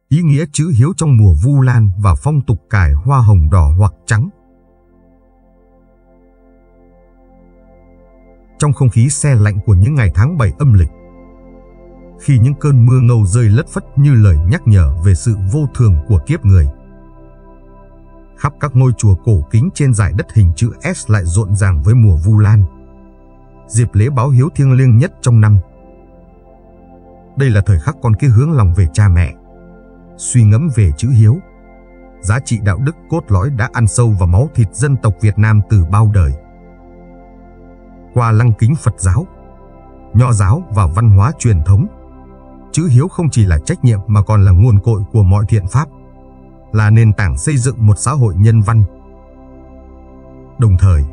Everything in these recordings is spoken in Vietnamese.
ý nghĩa chữ hiếu trong mùa Vu Lan và phong tục cài hoa hồng đỏ hoặc trắng. Trong không khí se lạnh của những ngày tháng 7 âm lịch, khi những cơn mưa ngâu rơi lất phất như lời nhắc nhở về sự vô thường của kiếp người, khắp các ngôi chùa cổ kính trên dải đất hình chữ S lại rộn ràng với mùa Vu Lan, dịp lễ báo hiếu thiêng liêng nhất trong năm. Đây là thời khắc con cái hướng lòng về cha mẹ, suy ngẫm về chữ hiếu, giá trị đạo đức cốt lõi đã ăn sâu vào máu thịt dân tộc Việt Nam từ bao đời. Qua lăng kính Phật giáo, Nho giáo và văn hóa truyền thống, chữ hiếu không chỉ là trách nhiệm mà còn là nguồn cội của mọi thiện pháp, là nền tảng xây dựng một xã hội nhân văn. Đồng thời,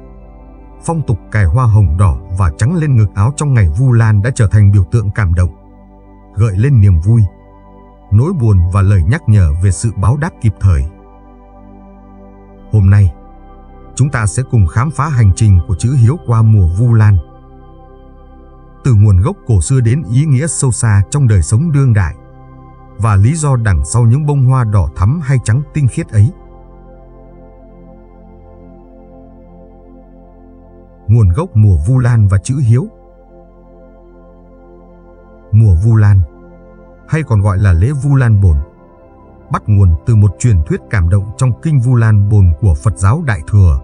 phong tục cài hoa hồng đỏ và trắng lên ngực áo trong ngày Vu Lan đã trở thành biểu tượng cảm động, gợi lên niềm vui, nỗi buồn và lời nhắc nhở về sự báo đáp kịp thời. Hôm nay, chúng ta sẽ cùng khám phá hành trình của chữ hiếu qua mùa Vu Lan. Từ nguồn gốc cổ xưa đến ý nghĩa sâu xa trong đời sống đương đại, và lý do đằng sau những bông hoa đỏ thắm hay trắng tinh khiết ấy. Nguồn gốc mùa Vu Lan và chữ hiếu. Mùa Vu Lan, hay còn gọi là lễ Vu Lan Bồn, bắt nguồn từ một truyền thuyết cảm động trong kinh Vu Lan Bồn của Phật giáo Đại Thừa.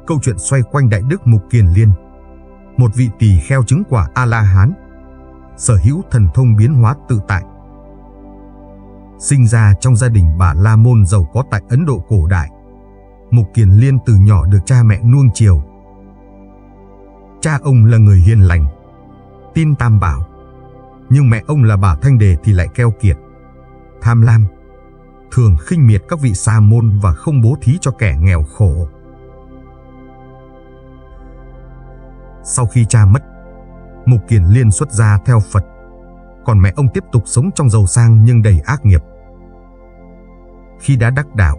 Câu chuyện xoay quanh Đại Đức Mục Kiền Liên, một vị tỳ kheo chứng quả A-la-hán, sở hữu thần thông biến hóa tự tại. Sinh ra trong gia đình Bà La Môn giàu có tại Ấn Độ cổ đại, Mục Kiền Liên từ nhỏ được cha mẹ nuông chiều. Cha ông là người hiền lành, tin Tam Bảo, nhưng mẹ ông là bà Thanh Đề thì lại keo kiệt, tham lam, thường khinh miệt các vị sa môn và không bố thí cho kẻ nghèo khổ. Sau khi cha mất, Mục Kiền Liên xuất gia theo Phật, còn mẹ ông tiếp tục sống trong giàu sang nhưng đầy ác nghiệp. Khi đã đắc đạo,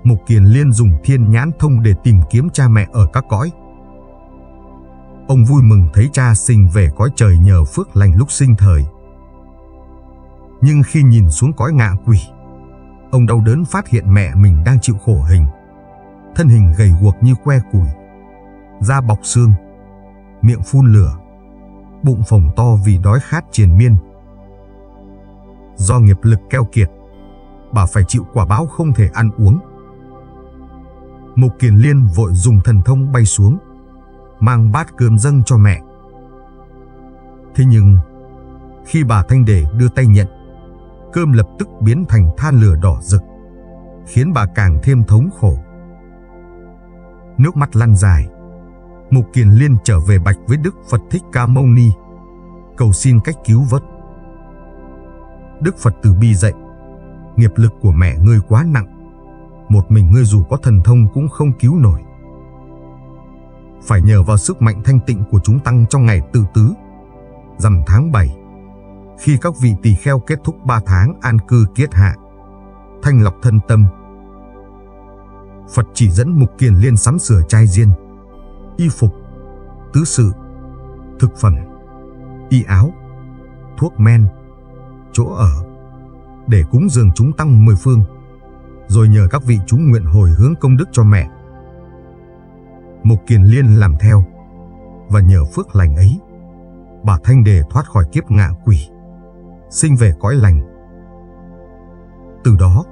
Mục Kiền Liên dùng thiên nhãn thông để tìm kiếm cha mẹ ở các cõi. Ông vui mừng thấy cha sinh về cõi trời nhờ phước lành lúc sinh thời. Nhưng khi nhìn xuống cõi ngạ quỷ, ông đau đớn phát hiện mẹ mình đang chịu khổ hình. Thân hình gầy guộc như que củi, da bọc xương, miệng phun lửa, bụng phồng to vì đói khát triền miên. Do nghiệp lực keo kiệt, bà phải chịu quả báo không thể ăn uống. Mục Kiền Liên vội dùng thần thông bay xuống, mang bát cơm dâng cho mẹ. Thế nhưng, khi bà Thanh Đề đưa tay nhận, cơm lập tức biến thành than lửa đỏ rực, khiến bà càng thêm thống khổ. Nước mắt lăn dài, Mục Kiền Liên trở về bạch với Đức Phật Thích Ca Mâu Ni, cầu xin cách cứu vớt. Đức Phật từ bi dạy: nghiệp lực của mẹ ngươi quá nặng, một mình ngươi dù có thần thông cũng không cứu nổi. Phải nhờ vào sức mạnh thanh tịnh của chúng tăng trong ngày Tự Tứ, rằm tháng 7, khi các vị tỳ kheo kết thúc 3 tháng an cư kiết hạ, thanh lọc thân tâm. Phật chỉ dẫn Mục Kiền Liên sắm sửa trai diên, y phục, tứ sự, thực phẩm, y áo, thuốc men, chỗ ở, để cúng dường chúng tăng 10 phương, rồi nhờ các vị chú nguyện hồi hướng công đức cho mẹ. Mục Kiền Liên làm theo, và nhờ phước lành ấy, bà Thanh Đề thoát khỏi kiếp ngạ quỷ, sinh về cõi lành. Từ đó,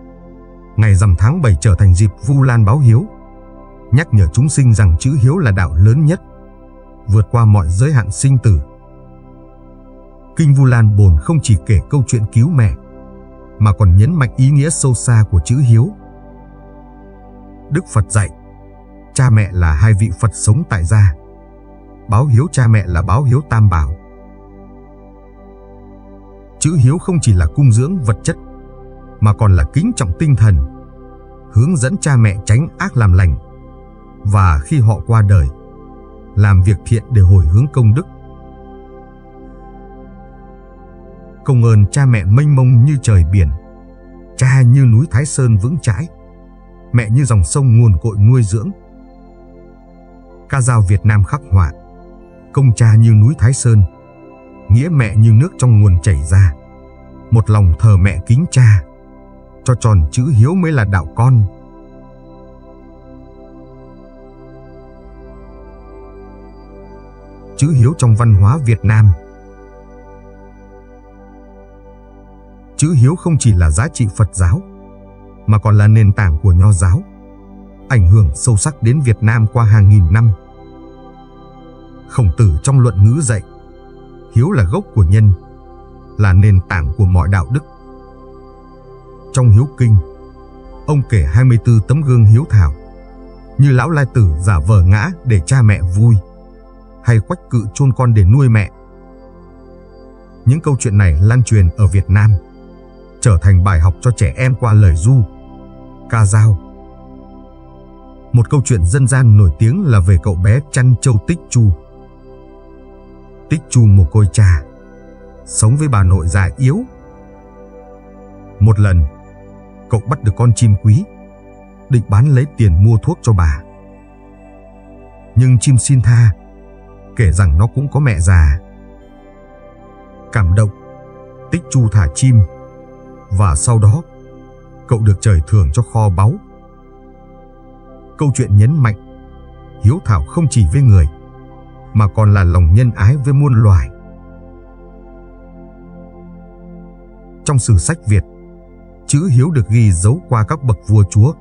ngày rằm tháng 7 trở thành dịp Vu Lan báo hiếu, nhắc nhở chúng sinh rằng chữ hiếu là đạo lớn nhất, vượt qua mọi giới hạn sinh tử. Kinh Vu Lan Bồn không chỉ kể câu chuyện cứu mẹ, mà còn nhấn mạnh ý nghĩa sâu xa của chữ hiếu. Đức Phật dạy, cha mẹ là hai vị Phật sống tại gia, báo hiếu cha mẹ là báo hiếu Tam Bảo. Chữ hiếu không chỉ là cung dưỡng vật chất, mà còn là kính trọng tinh thần, hướng dẫn cha mẹ tránh ác làm lành, và khi họ qua đời, làm việc thiện để hồi hướng công đức. Công ơn cha mẹ mênh mông như trời biển, cha như núi Thái Sơn vững chãi, mẹ như dòng sông nguồn cội nuôi dưỡng. Ca dao Việt Nam khắc họa, công cha như núi Thái Sơn, nghĩa mẹ như nước trong nguồn chảy ra, một lòng thờ mẹ kính cha, cho tròn chữ hiếu mới là đạo con. Chữ hiếu trong văn hóa Việt Nam. Chữ hiếu không chỉ là giá trị Phật giáo, mà còn là nền tảng của Nho giáo, ảnh hưởng sâu sắc đến Việt Nam qua hàng nghìn năm. Khổng Tử trong Luận Ngữ dạy, hiếu là gốc của nhân, là nền tảng của mọi đạo đức. Trong Hiếu Kinh, ông kể 24 tấm gương hiếu thảo, như Lão Lai Tử giả vờ ngã để cha mẹ vui, hay Quách Cự chôn con để nuôi mẹ. Những câu chuyện này lan truyền ở Việt Nam, trở thành bài học cho trẻ em qua lời ru, ca dao. Một câu chuyện dân gian nổi tiếng là về cậu bé chăn trâu Tích Chu. Tích Chu mồ côi cha, sống với bà nội già yếu. Một lần, cậu bắt được con chim quý, định bán lấy tiền mua thuốc cho bà. Nhưng chim xin tha, kể rằng nó cũng có mẹ già. Cảm động, Tích Chu thả chim, và sau đó, cậu được trời thưởng cho kho báu. Câu chuyện nhấn mạnh, hiếu thảo không chỉ với người, mà còn là lòng nhân ái với muôn loài. Trong sử sách Việt, chữ hiếu được ghi dấu qua các bậc vua chúa.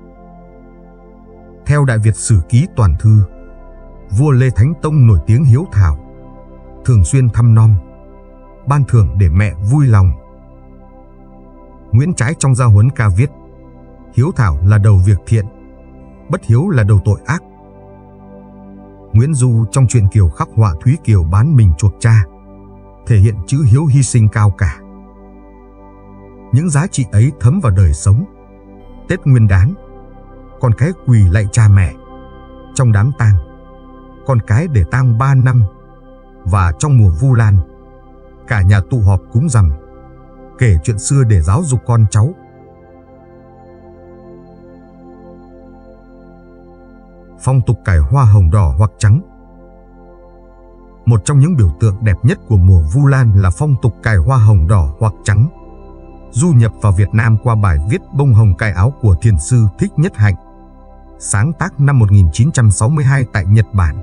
Theo Đại Việt Sử Ký Toàn Thư, vua Lê Thánh Tông nổi tiếng hiếu thảo, thường xuyên thăm nom, ban thưởng để mẹ vui lòng. Nguyễn Trãi trong Gia Huấn Ca viết, hiếu thảo là đầu việc thiện, bất hiếu là đầu tội ác. Nguyễn Du trong truyện Kiều khắc họa Thúy Kiều bán mình chuộc cha, thể hiện chữ hiếu hy sinh cao cả. Những giá trị ấy thấm vào đời sống. Tết Nguyên đán, con cái quỳ lạy cha mẹ. Trong đám tang, con cái để tang 3 năm. Và trong mùa Vu Lan, cả nhà tụ họp cúng rằm, kể chuyện xưa để giáo dục con cháu. Phong tục cài hoa hồng đỏ hoặc trắng. Một trong những biểu tượng đẹp nhất của mùa Vu Lan là phong tục cài hoa hồng đỏ hoặc trắng, du nhập vào Việt Nam qua bài viết Bông hồng cài áo của thiền sư Thích Nhất Hạnh, sáng tác năm 1962 tại Nhật Bản.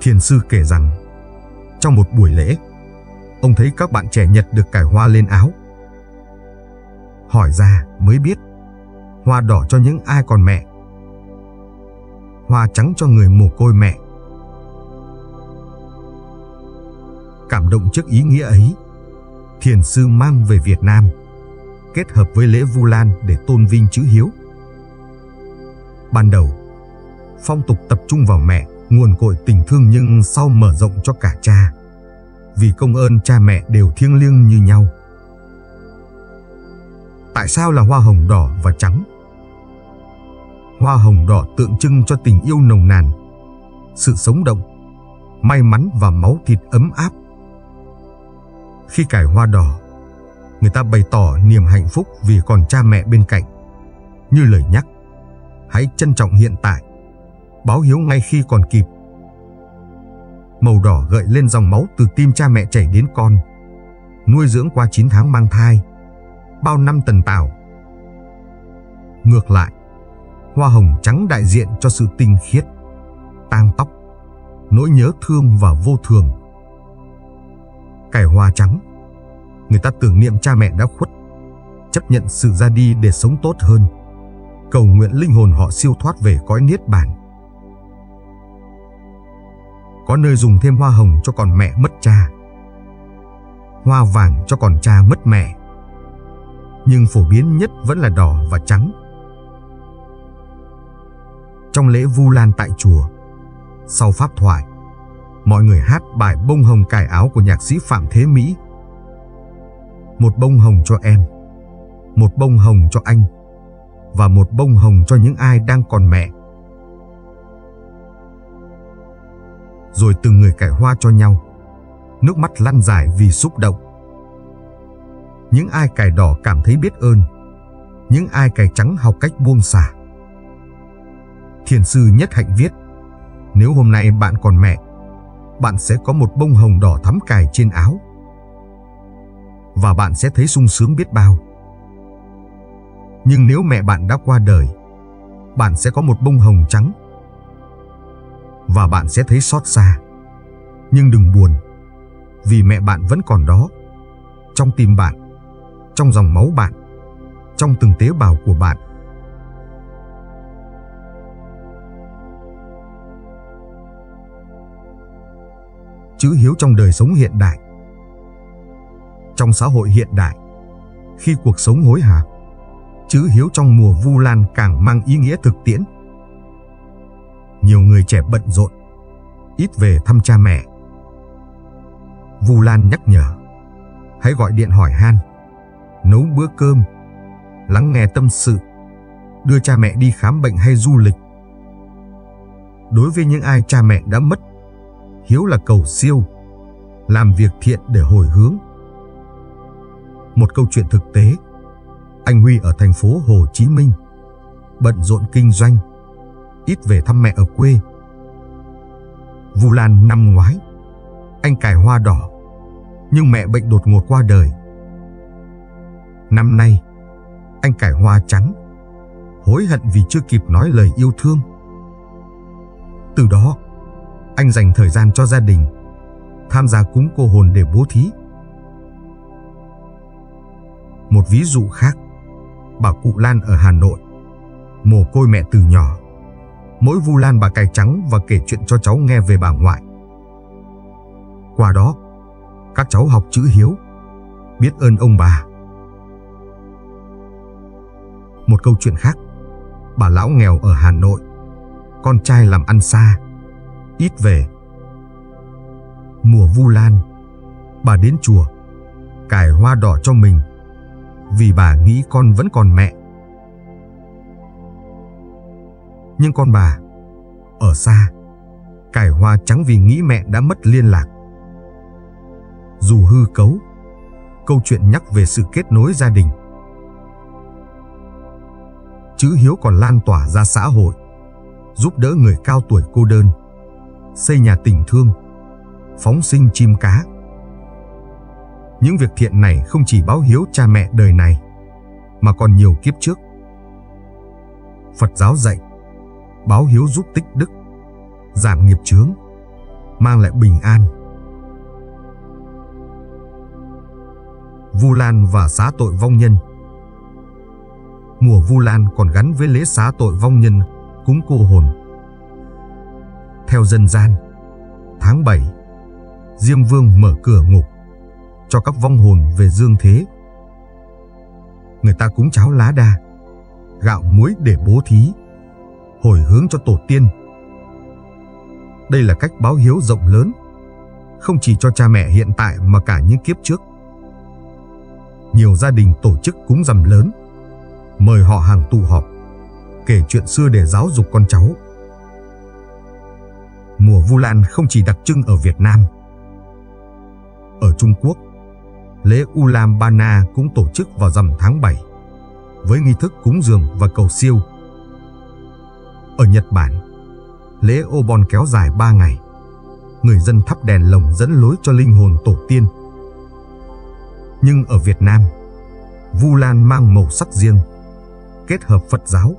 Thiền sư kể rằng, trong một buổi lễ, ông thấy các bạn trẻ Nhật được cài hoa lên áo. Hỏi ra mới biết, hoa đỏ cho những ai còn mẹ, hoa trắng cho người mồ côi mẹ. Cảm động trước ý nghĩa ấy, thiền sư mang về Việt Nam, kết hợp với lễ Vu Lan để tôn vinh chữ hiếu. Ban đầu, phong tục tập trung vào mẹ, nguồn cội tình thương, nhưng sau mở rộng cho cả cha, vì công ơn cha mẹ đều thiêng liêng như nhau. Tại sao là hoa hồng đỏ và trắng? Hoa hồng đỏ tượng trưng cho tình yêu nồng nàn, sự sống động, may mắn và máu thịt ấm áp. Khi cài hoa đỏ, người ta bày tỏ niềm hạnh phúc vì còn cha mẹ bên cạnh, như lời nhắc, hãy trân trọng hiện tại, báo hiếu ngay khi còn kịp. Màu đỏ gợi lên dòng máu từ tim cha mẹ chảy đến con, nuôi dưỡng qua 9 tháng mang thai, bao năm tần tảo. Ngược lại, hoa hồng trắng đại diện cho sự tinh khiết, tang tóc, nỗi nhớ thương và vô thường. Cài hoa trắng, người ta tưởng niệm cha mẹ đã khuất, chấp nhận sự ra đi để sống tốt hơn, cầu nguyện linh hồn họ siêu thoát về cõi niết bàn. Có nơi dùng thêm hoa hồng cho còn mẹ mất cha, hoa vàng cho còn cha mất mẹ, nhưng phổ biến nhất vẫn là đỏ và trắng. Trong lễ Vu Lan tại chùa, sau pháp thoại, mọi người hát bài Bông hồng cài áo của nhạc sĩ Phạm Thế Mỹ. Một bông hồng cho em, một bông hồng cho anh, và một bông hồng cho những ai đang còn mẹ. Rồi từng người cài hoa cho nhau, nước mắt lăn dài vì xúc động. Những ai cài đỏ cảm thấy biết ơn, những ai cài trắng học cách buông xả. Thiền sư Nhất Hạnh viết, nếu hôm nay bạn còn mẹ, bạn sẽ có một bông hồng đỏ thắm cài trên áo. và bạn sẽ thấy sung sướng biết bao. Nhưng nếu mẹ bạn đã qua đời, bạn sẽ có một bông hồng trắng và bạn sẽ thấy xót xa. Nhưng đừng buồn, vì mẹ bạn vẫn còn đó, trong tim bạn, trong dòng máu bạn, trong từng tế bào của bạn. Chữ hiếu trong đời sống hiện đại. Trong xã hội hiện đại, khi cuộc sống hối hả, chữ hiếu trong mùa Vu Lan càng mang ý nghĩa thực tiễn. Nhiều người trẻ bận rộn, ít về thăm cha mẹ. Vu Lan nhắc nhở, hãy gọi điện hỏi han, nấu bữa cơm, lắng nghe tâm sự, đưa cha mẹ đi khám bệnh hay du lịch. Đối với những ai cha mẹ đã mất, hiếu là cầu siêu, làm việc thiện để hồi hướng. Một câu chuyện thực tế, anh Huy ở thành phố Hồ Chí Minh, bận rộn kinh doanh, ít về thăm mẹ ở quê. Vu Lan năm ngoái, anh cài hoa đỏ, nhưng mẹ bệnh đột ngột qua đời. Năm nay, anh cài hoa trắng, hối hận vì chưa kịp nói lời yêu thương. Từ đó, anh dành thời gian cho gia đình, tham gia cúng cô hồn để bố thí. Một ví dụ khác, bà cụ Lan ở Hà Nội, mồ côi mẹ từ nhỏ. Mỗi Vu Lan bà cài trắng và kể chuyện cho cháu nghe về bà ngoại. Qua đó, các cháu học chữ hiếu, biết ơn ông bà. Một câu chuyện khác, bà lão nghèo ở Hà Nội, con trai làm ăn xa, ít về. Mùa Vu Lan, bà đến chùa, cài hoa đỏ cho mình, vì bà nghĩ con vẫn còn mẹ. Nhưng con bà, ở xa, cài hoa trắng vì nghĩ mẹ đã mất liên lạc. Dù hư cấu, câu chuyện nhắc về sự kết nối gia đình. Chữ hiếu còn lan tỏa ra xã hội, giúp đỡ người cao tuổi cô đơn, xây nhà tình thương, phóng sinh chim cá. Những việc thiện này không chỉ báo hiếu cha mẹ đời này, mà còn nhiều kiếp trước. Phật giáo dạy, báo hiếu giúp tích đức, giảm nghiệp chướng, mang lại bình an. Vu Lan và xá tội vong nhân. Mùa Vu Lan còn gắn với lễ xá tội vong nhân, cúng cô hồn. Theo dân gian, tháng 7, Diêm Vương mở cửa ngục cho các vong hồn về dương thế. Người ta cúng cháo lá đa, gạo muối để bố thí, hồi hướng cho tổ tiên. Đây là cách báo hiếu rộng lớn, không chỉ cho cha mẹ hiện tại mà cả những kiếp trước. Nhiều gia đình tổ chức cúng rằm lớn, mời họ hàng tụ họp, kể chuyện xưa để giáo dục con cháu. Mùa Vu Lan không chỉ đặc trưng ở Việt Nam. Ở Trung Quốc, lễ Ulam Bana cũng tổ chức vào rằm tháng 7, với nghi thức cúng dường và cầu siêu. Ở Nhật Bản, lễ Obon kéo dài 3 ngày. Người dân thắp đèn lồng dẫn lối cho linh hồn tổ tiên. Nhưng ở Việt Nam, Vu Lan mang màu sắc riêng, kết hợp Phật giáo,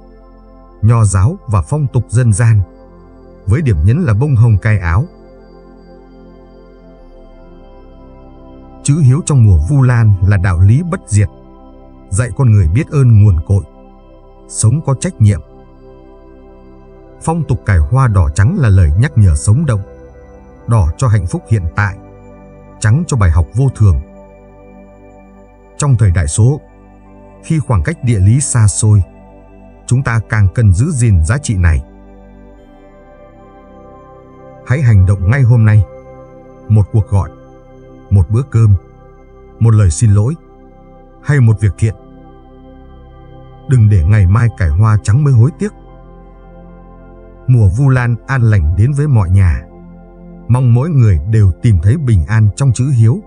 Nho giáo và phong tục dân gian, với điểm nhấn là bông hồng cài áo. Chữ hiếu trong mùa Vu Lan là đạo lý bất diệt, dạy con người biết ơn nguồn cội, sống có trách nhiệm. Phong tục cài hoa đỏ trắng là lời nhắc nhở sống động, đỏ cho hạnh phúc hiện tại, trắng cho bài học vô thường. Trong thời đại số, khi khoảng cách địa lý xa xôi, chúng ta càng cần giữ gìn giá trị này. Hãy hành động ngay hôm nay. Một cuộc gọi, một bữa cơm, một lời xin lỗi, hay một việc thiện. Đừng để ngày mai cài hoa trắng mới hối tiếc. Mùa Vu Lan an lành đến với mọi nhà. Mong mỗi người đều tìm thấy bình an trong chữ hiếu.